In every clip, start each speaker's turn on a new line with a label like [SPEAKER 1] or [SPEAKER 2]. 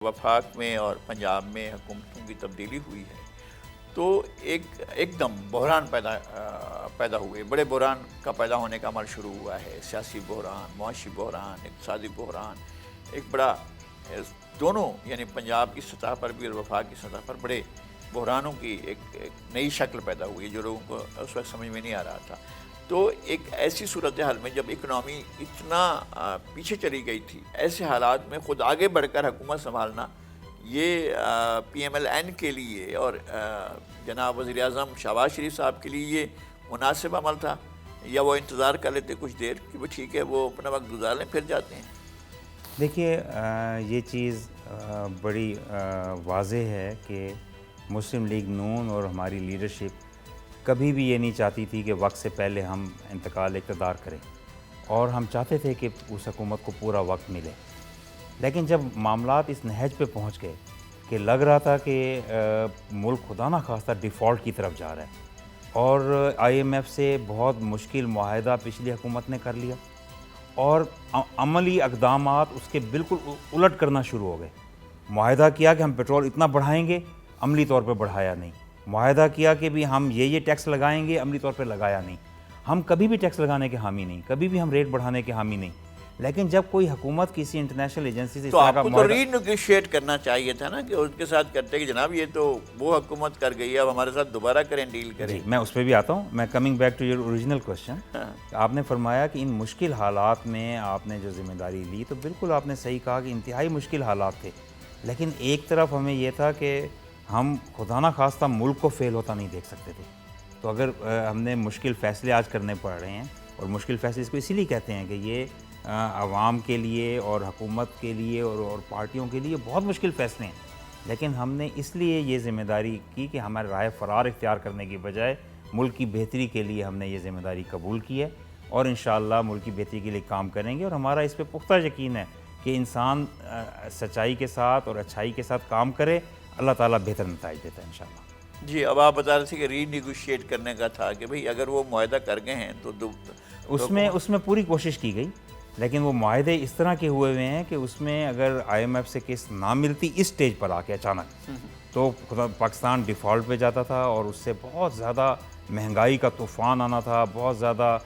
[SPEAKER 1] وفاق میں اور پنجاب میں حکومتوں کی تبدیلی ہوئی ہے تو ایک دم بحران پیدا ہوئے، بڑے بحران کا پیدا ہونے کا عمل شروع ہوا ہے، سیاسی بحران، معاشی بحران، اقتصادی بحران، ایک بڑا دونوں یعنی پنجاب کی سطح پر بھی اور وفاق کی سطح پر بڑے بحرانوں کی ایک نئی شکل پیدا ہوئی جو لوگوں کو اس وقت سمجھ میں نہیں آ رہا تھا۔ تو ایک ایسی صورتحال میں جب اکنامی اتنا پیچھے چلی گئی تھی، ایسے حالات میں خود آگے بڑھ کر حکومت سنبھالنا یہ پی ایم ایل این کے لیے اور جناب وزیر اعظم شہباز شریف صاحب کے لیے یہ مناسب عمل تھا، یا وہ انتظار کر لیتے کچھ دیر کہ وہ ٹھیک ہے وہ اپنا وقت گزار لیں پھر جاتے ہیں؟
[SPEAKER 2] دیکھیے یہ چیز بڑی واضح ہے کہ مسلم لیگ نون اور ہماری لیڈرشپ کبھی بھی یہ نہیں چاہتی تھی کہ وقت سے پہلے ہم انتقال اقتدار کریں، اور ہم چاہتے تھے کہ اس حکومت کو پورا وقت ملے۔ لیکن جب معاملات اس نہج پہ پہنچ گئے کہ لگ رہا تھا کہ ملک خدا نخواستہ ڈیفالٹ کی طرف جا رہا ہے، اور آئی ایم ایف سے بہت مشکل معاہدہ پچھلی حکومت نے کر لیا اور عملی اقدامات اس کے بالکل الٹ کرنا شروع ہو گئے۔ معاہدہ کیا کہ ہم پیٹرول اتنا بڑھائیں گے، عملی طور پہ بڑھایا نہیں۔ معاہدہ کیا کہ بھی ہم یہ ٹیکس لگائیں گے، عملی طور پہ لگایا نہیں۔ ہم کبھی بھی ٹیکس لگانے کے حامی نہیں، کبھی بھی ہم ریٹ بڑھانے کے حامی نہیں۔ لیکن جب کوئی حکومت کسی انٹرنیشنل ایجنسی سے اس
[SPEAKER 1] تو
[SPEAKER 2] طرح
[SPEAKER 1] آپ
[SPEAKER 2] کا
[SPEAKER 1] کو تو ری نیگوشیٹ کرنا چاہیے تھا نا، کہ اس کے ساتھ کرتے کہ جناب یہ تو وہ حکومت کر گئی ہے، اب ہمارے ساتھ دوبارہ کریں، ڈیل کریں۔
[SPEAKER 2] جی میں اس پہ بھی آتا ہوں۔ میں coming back to your original question, آپ نے فرمایا کہ ان مشکل حالات میں آپ نے جو ذمہ داری لی، تو بالکل آپ نے صحیح کہا کہ انتہائی مشکل حالات تھے، لیکن ایک طرف ہمیں یہ تھا کہ ہم خدا نخواستہ ملک کو فیل ہوتا نہیں دیکھ سکتے تھے۔ تو اگر ہم نے مشکل فیصلے آج کرنے پڑ رہے ہیں، اور مشکل فیصلے اس کو اسی لیے کہتے ہیں کہ یہ عوام کے لیے اور حکومت کے لیے اور پارٹیوں کے لیے بہت مشکل فیصلے ہیں، لیکن ہم نے اس لیے یہ ذمہ داری کی کہ ہمارے رائے فرار اختیار کرنے کی بجائے ملک کی بہتری کے لیے ہم نے یہ ذمہ داری قبول کی ہے، اور انشاءاللہ ملک کی بہتری کے لیے کام کریں گے۔ اور ہمارا اس پہ پختہ یقین ہے کہ انسان سچائی کے ساتھ اور اچھائی کے ساتھ کام کرے، اللہ تعالیٰ بہتر نتائج دیتا ہے انشاءاللہ۔
[SPEAKER 1] جی اب آپ بتا رہے تھے کہ ری نیگوشیٹ کرنے کا تھا کہ بھئی اگر وہ معاہدہ کر گئے ہیں تو
[SPEAKER 2] اس میں پوری کوشش کی گئی، لیکن وہ معاہدے اس طرح کے ہوئے ہیں کہ اس میں اگر آئی ایم ایف سے قسط نہ ملتی اس سٹیج پر آ کے اچانک، تو پاکستان ڈیفالٹ پہ جاتا تھا، اور اس سے بہت زیادہ مہنگائی کا طوفان آنا تھا، بہت زیادہ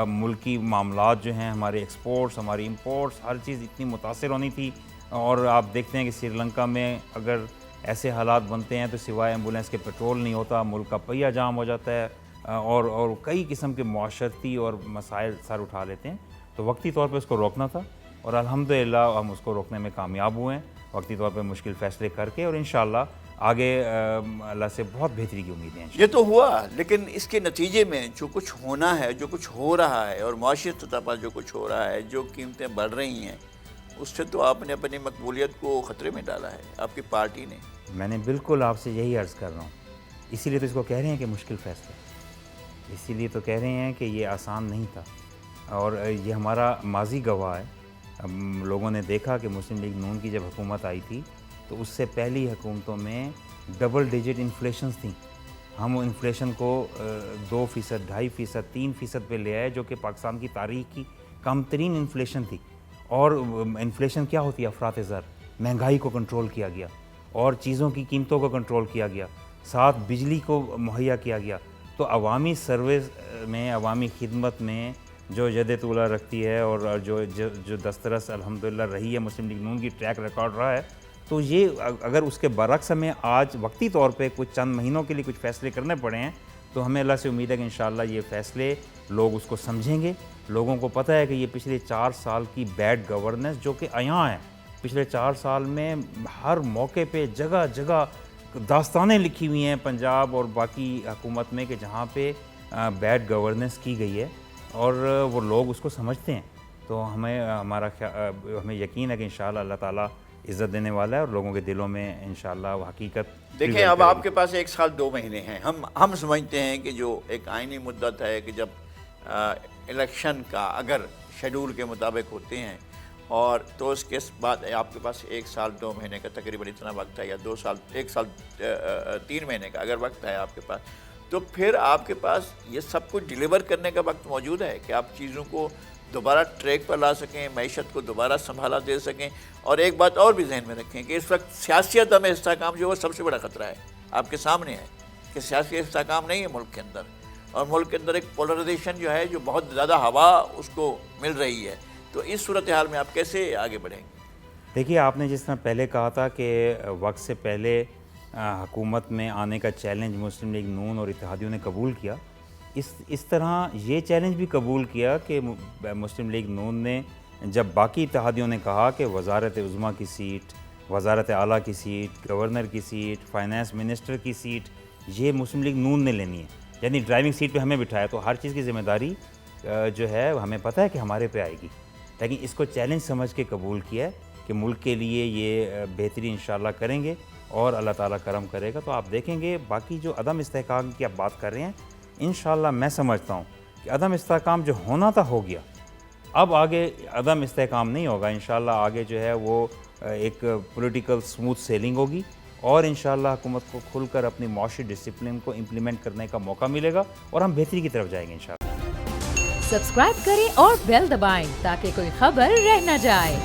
[SPEAKER 2] ملکی معاملات جو ہیں، ہمارے ایکسپورٹس، ہماری امپورٹس، ہر چیز اتنی متاثر ہونی تھی۔ اور آپ دیکھتے ہیں کہ سری لنکا میں اگر ایسے حالات بنتے ہیں تو سوائے ایمبولینس کے پیٹرول نہیں ہوتا، ملک کا پہیہ جام ہو جاتا ہے، اور کئی قسم کے معاشرتی اور مسائل سر اٹھا لیتے ہیں۔ تو وقتی طور پہ اس کو روکنا تھا، اور الحمدللہ ہم اس کو روکنے میں کامیاب ہوئے ہیں، وقتی طور پہ مشکل فیصلے کر کے، اور انشاءاللہ آگے اللہ سے بہت بہتری کی امیدیں ہیں۔
[SPEAKER 1] یہ تو ہوا، لیکن اس کے نتیجے میں جو کچھ ہونا ہے، جو کچھ ہو رہا ہے، اور معاشی سطح پر جو کچھ ہو رہا ہے، جو قیمتیں بڑھ رہی ہیں، اس سے تو آپ نے اپنی مقبولیت کو خطرے میں ڈالا ہے، آپ کی پارٹی نے۔
[SPEAKER 2] میں نے بالکل آپ سے یہی عرض کر رہا ہوں، اسی لیے تو اس کو کہہ رہے ہیں کہ مشکل فیصلے، اسی لیے تو کہہ رہے ہیں کہ یہ آسان نہیں تھا، اور یہ ہمارا ماضی گواہ ہے۔ لوگوں نے دیکھا کہ مسلم لیگ نون کی جب حکومت آئی تھی تو اس سے پہلی حکومتوں میں ڈبل ڈیجٹ انفلیشنز تھیں۔ ہم انفلیشن کو 2%، 2.5%، 3% پہ لے آئے، جو کہ پاکستان کی تاریخ کی کم ترین انفلیشن تھی۔ اور انفلیشن کیا ہوتی ہے؟ افراط زر، مہنگائی کو کنٹرول کیا گیا، اور چیزوں کی قیمتوں کو کنٹرول کیا گیا، ساتھ بجلی کو مہیا کیا گیا۔ تو عوامی سروس میں، عوامی خدمت میں جو ید طولہ رکھتی ہے، اور جو دسترس الحمدللہ رہی ہے مسلم لیگ نون کی، ٹریک ریکارڈ رہا ہے، تو یہ اگر اس کے برعکس ہمیں آج وقتی طور پہ کچھ چند مہینوں کے لیے کچھ فیصلے کرنے پڑے ہیں، تو ہمیں اللہ سے امید ہے کہ انشاءاللہ یہ فیصلے لوگ اس کو سمجھیں گے۔ لوگوں کو پتہ ہے کہ یہ پچھلے 4 سال کی بیڈ گورننس جو کہ عیاں ہے، پچھلے 4 سال میں ہر موقع پہ جگہ جگہ داستانیں لکھی ہوئی ہیں پنجاب اور باقی حکومت میں، کہ جہاں پہ بیڈ گورننس کی گئی ہے، اور وہ لوگ اس کو سمجھتے ہیں۔ تو ہمیں یقین ہے کہ انشاءاللہ اللہ تعالیٰ عزت دینے والا ہے، اور لوگوں کے دلوں میں انشاءاللہ وہ حقیقت۔
[SPEAKER 1] دیکھیں اب آپ کے پاس 1 سال 2 مہینے ہیں، ہم سمجھتے ہیں کہ جو ایک آئینی مدت ہے کہ جب الیکشن کا اگر شیڈول کے مطابق ہوتے ہیں، اور تو اس کے بعد آپ کے پاس 1 سال 2 مہینے کا تقریباً اتنا وقت ہے، یا 2 سال، 1 سال 3 مہینے کا اگر وقت ہے آپ کے پاس، تو پھر آپ کے پاس یہ سب کچھ ڈیلیور کرنے کا وقت موجود ہے کہ آپ چیزوں کو دوبارہ ٹریک پر لا سکیں، معیشت کو دوبارہ سنبھالا دے سکیں. اور ایک بات اور بھی ذہن میں رکھیں کہ اس وقت سیاسی عدم استحکام جو ہے سب سے بڑا خطرہ ہے. آپ کے سامنے ہے کہ سیاسی استحکام نہیں ہے ملک کے اندر، اور ملک کے اندر ایک پولرائزیشن جو ہے جو بہت زیادہ ہوا اس کو مل رہی ہے. تو اس صورتحال میں آپ کیسے آگے بڑھیں گے؟
[SPEAKER 2] دیکھیے، آپ نے جس طرح پہلے کہا تھا کہ وقت سے پہلے حکومت میں آنے کا چیلنج مسلم لیگ نون اور اتحادیوں نے قبول کیا، اس طرح یہ چیلنج بھی قبول کیا کہ مسلم لیگ نون نے جب باقی اتحادیوں نے کہا کہ وزارت عظمیٰ کی سیٹ، وزارت اعلیٰ کی سیٹ، گورنر کی سیٹ، فائنانس منسٹر کی سیٹ یہ مسلم لیگ نون نے لینی ہے، یعنی ڈرائیونگ سیٹ پہ ہمیں بٹھایا، تو ہر چیز کی ذمہ داری جو ہے ہمیں پتہ ہے کہ ہمارے پہ آئے گی، لیکن اس کو چیلنج سمجھ کے قبول کیا ہے کہ ملک کے لیے یہ بہتری انشاءاللہ کریں گے اور اللہ تعالیٰ کرم کرے گا. تو آپ دیکھیں گے باقی جو عدم استحکام کی آپ بات کر رہے ہیں، انشاءاللہ میں سمجھتا ہوں کہ عدم استحکام جو ہونا تھا ہو گیا، اب آگے عدم استحکام نہیں ہوگا. انشاءاللہ آگے جو ہے وہ ایک پولیٹیکل سموتھ سیلنگ ہوگی، اور انشاءاللہ حکومت کو کھل کر اپنی معاشی ڈسپلن کو امپلیمنٹ کرنے کا موقع ملے گا اور ہم بہتری کی طرف جائیں گے انشاءاللہ.
[SPEAKER 3] سبسکرائب کریں اور بیل دبائیں تاکہ کوئی خبر رہ نہ جائے.